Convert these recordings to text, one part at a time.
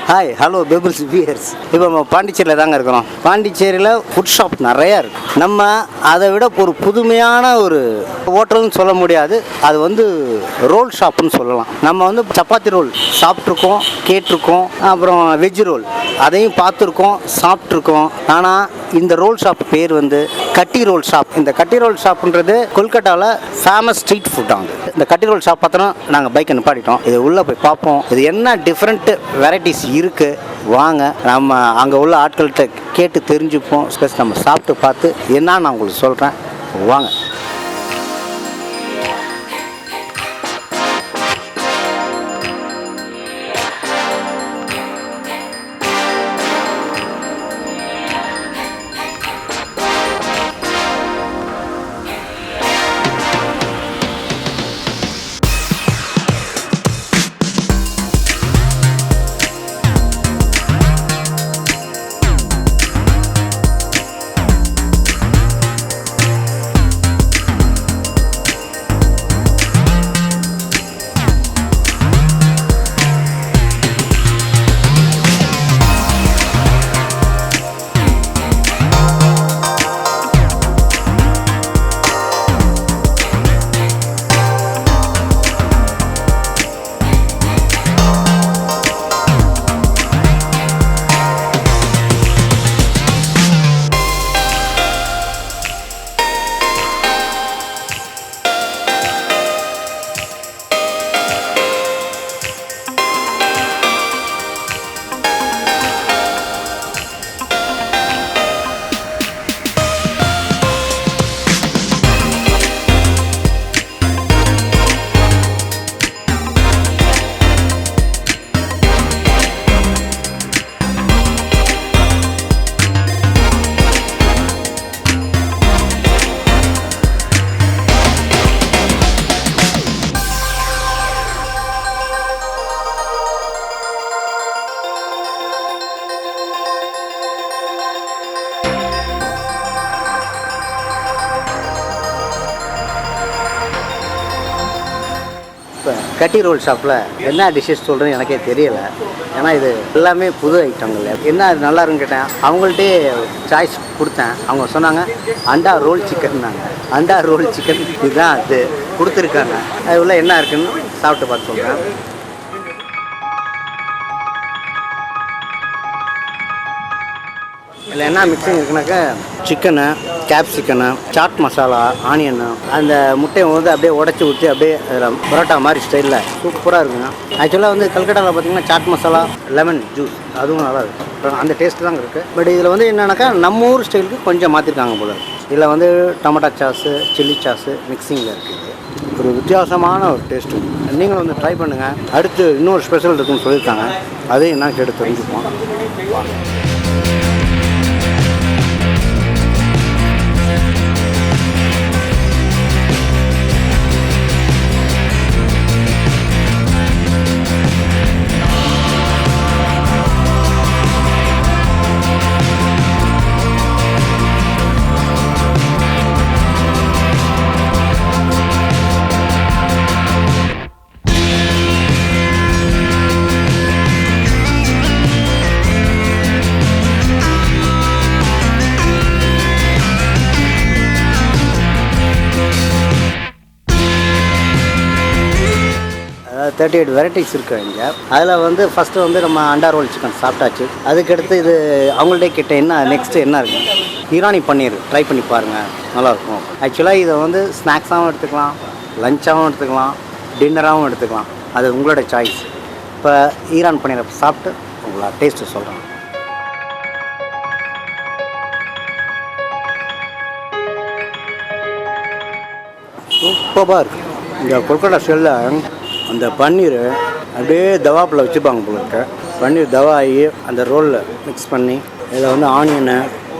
Hi hello pebbles wears. இப்போ நம்ம பாண்டிச்சேரியில் தாங்க இருக்கிறோம். பாண்டிச்சேரியில் ஃபுட் ஷாப் நிறையா இருக்குது. நம்ம அதை விட ஒரு புதுமையான ஒரு ஹோட்டல்னு சொல்ல முடியாது, அது வந்து ரோல் ஷாப்புன்னு சொல்லலாம். நம்ம வந்து சப்பாத்தி ரோல் சாப்பிட்ருக்கோம், கேட்டிருக்கோம், அப்புறம் வெஜ் ரோல் அதையும் பார்த்துருக்கோம், சாப்பிட்ருக்கோம். ஆனால் இந்த ரோல் ஷாப் பேர் வந்து கட்டி ரோல் ஷாப். இந்த கட்டி ரோல் ஷாப்புன்றது கொல்கட்டாவில் ஃபேமஸ் ஸ்ட்ரீட் ஃபுட் ஆகுது. இந்த கட்டி ரோல் ஷாப் பார்த்தோன்னா நாங்கள் பைக்கை நிப்பாட்டிட்டோம். இது உள்ளே போய் பார்ப்போம், இது என்ன டிஃப்ரெண்ட் வெரைட்டிஸ் இருக்குது. வாங்க நம்ம அங்கே உள்ள ஆட்கள்கிட்ட கேட்டு தெரிஞ்சுப்போம். ஸ்பெஷல் நம்ம சாப்பிட்டு பார்த்து என்னன்னு நான் உங்களுக்கு சொல்கிறேன், வாங்க. இப்போ கட்டி ரோல் ஷாப்பில் என்ன டிஷ்ஷஸ் சொல்கிறேன்னு எனக்கே தெரியலை. ஏன்னா இது எல்லாமே புது ஐட்டங்கள். என்ன அது நல்லா இருக்குன்னு கேட்டேன். அவங்கள்ட்டே சாய்ஸ் கொடுத்தேன். அவங்க சொன்னாங்க அண்டா ரோல் சிக்கன்னாங்க. அண்டா ரோல் சிக்கன் இதுதான் அது கொடுத்துருக்காங்க. அது உள்ள என்ன இருக்குன்னு சாப்பிட்டு பார்த்து சொல்கிறேன். இதில் என்ன மிக்சிங் இருக்குனாக்கா chicken, capsicum, chaat masala, onion, அந்த முட்டையை வந்து அப்படியே உடச்சி ஊற்றி அப்படியே அதில் பரோட்டா மாதிரி ஸ்டைலில் சூப்பராக இருக்குங்க. ஆக்சுவலாக வந்து கல்கட்டாவில் பார்த்திங்கன்னா சாட் மசாலா, லெமன் ஜூஸ் அதுவும் நல்லா இருக்கும். அந்த டேஸ்ட்டு தாங்க இருக்குது. பட் இதில் வந்து என்னென்னாக்கா நம்ம ஊர் ஸ்டைலுக்கு கொஞ்சம் மாற்றிருக்காங்க போல. இதில் வந்து டொமேட்டோ சாஸு, சில்லி சாஸு மிக்சிங்கில் இருக்குது. ஒரு வித்தியாசமான ஒரு டேஸ்ட்டு. நீங்களும் வந்து ட்ரை பண்ணுங்கள். அடுத்து இன்னொரு ஸ்பெஷல் இருக்குதுன்னு சொல்லியிருக்காங்க, அதையும் என்ன கேட்டு தெரிஞ்சுப்போம். அதாவது 38 வெரைட்டிஸ் இருக்குது இங்கே. அதில் வந்து ஃபஸ்ட்டு வந்து நம்ம அண்டா ரோல் சிக்கன் சாப்பிட்டாச்சு. அதுக்கடுத்து இது அவங்கள்ட்ட கிட்ட என்ன நெக்ஸ்ட்டு என்ன இருக்குது, ஈரானி பன்னீர் ட்ரை பண்ணி பாருங்கள், நல்லாயிருக்கும். ஆக்சுவலாக இதை வந்து ஸ்நாக்ஸாகவும் எடுத்துக்கலாம், லஞ்சாகவும் எடுத்துக்கலாம், டின்னராகவும் எடுத்துக்கலாம். அது உங்களோட சாய்ஸ். இப்போ ஈரான் பன்னீரை சாப்பிட்டு உங்களோட டேஸ்ட்டு சொல்கிறேன். சூப்பராக இருக்குது. இந்த கொல்கட்டா ஸ்டைலில் அந்த பன்னீர் அப்படியே தவாப்பில் வச்சுப்பாங்க போல இருக்கு. பன்னீர் தவா ஆகி அந்த ரோலில் மிக்ஸ் பண்ணி இதில் வந்து ஆனியனு,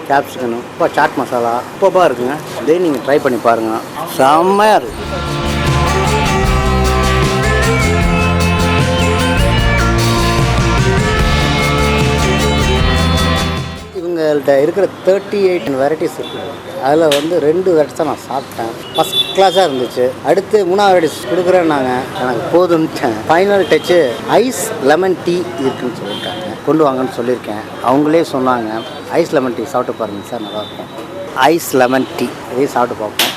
கேப்சிக்கனு, இப்போ சாட் மசாலா சூப்பராக இருக்குங்க. இதே நீங்கள் ட்ரை பண்ணி பாருங்கள், செம்மையாக இருக்குது. இவங்க அதில் இருக்கிற 38 வெரைட்டிஸ் இருக்குது. அதில் வந்து 2 வெரைட்டிஸ் தான் நான் சாப்பிட்டேன். ஃபஸ்ட் கிளாஸாக இருந்துச்சு. அடுத்து 3வது வெரைட்டிஸ் கொடுக்குறேன்னாங்க, எனக்கு போதும்ட்டேன். Final touch ice lemon tea இருக்குதுன்னு சொல்லியிருக்காங்க, கொண்டு வாங்கன்னு சொல்லியிருக்கேன். அவங்களே சொன்னாங்க ஐஸ் லெமன் டீ சாப்பிட்டு பாருங்கள் சார், நல்லாயிருக்கும். ஐஸ் லெமன் டீ இதையும் சாப்பிட்டு பார்ப்போம்.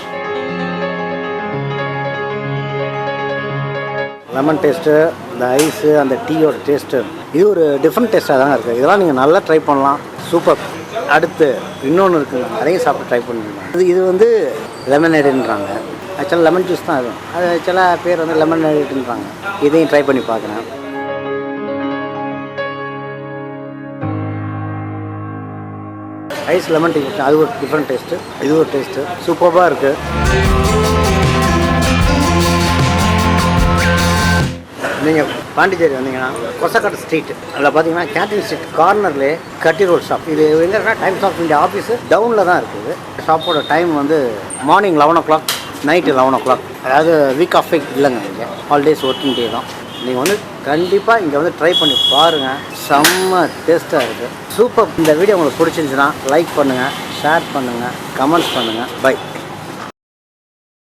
லெமன் டேஸ்ட்டு, இந்த ஐஸு, அந்த டீயோட டேஸ்ட்டு, இது ஒரு டிஃப்ரெண்ட் டேஸ்ட்டாக தாங்க இருக்குது. இதெல்லாம் நீங்கள் நல்லா ட்ரை பண்ணலாம். சூப்பர். அடுத்து இன்னொன்று இருக்குங்க, அதையும் சாப்பிட்டு ட்ரை பண்ணுங்க. இது வந்து லெமனேடுன்றாங்க. ஆக்சுவலாக லெமன் ஜூஸ் தான் அது சில பேர் வந்து லெமனேடுன்றாங்க. இதையும் ட்ரை பண்ணி பார்க்குறேன். ஐஸ் லெமன் டீ, அது ஒரு டிஃப்ரெண்ட் டேஸ்ட்டு, இது ஒரு டேஸ்ட்டு சூப்பராக இருக்குது. நீங்கள் பாண்டிச்சேரி வந்தீங்கன்னா கொசக்கட்டை ஸ்ட்ரீட், அதில் பார்த்தீங்கன்னா கேண்டீன் ஸ்ட்ரீட் கார்னர்லேயே கட்டி ரோல் ஷாப். இது எங்கே இருக்குன்னா டைம்ஸ் ஆஃப் இந்தியா ஆஃபீஸு டவுனில் தான் இருக்குது. ஷாப்போட டைம் வந்து மார்னிங் 11 o'clock, நைட்டு 11 o'clock. அதாவது வீக் ஆஃப் வீக் இல்லைங்க, இங்கே ஆல்டேஸ் ஒர்க்கிங் டே தான். நீங்கள் வந்து கண்டிப்பாக இங்கே வந்து ட்ரை பண்ணி பாருங்கள். செம்ம டேஸ்ட்டாக இருக்குது, சூப்பர். இந்த வீடியோ உங்களுக்கு பிடிச்சிருந்துச்சுன்னா லைக் பண்ணுங்கள், ஷேர் பண்ணுங்கள், கமெண்ட்ஸ் பண்ணுங்கள். பை.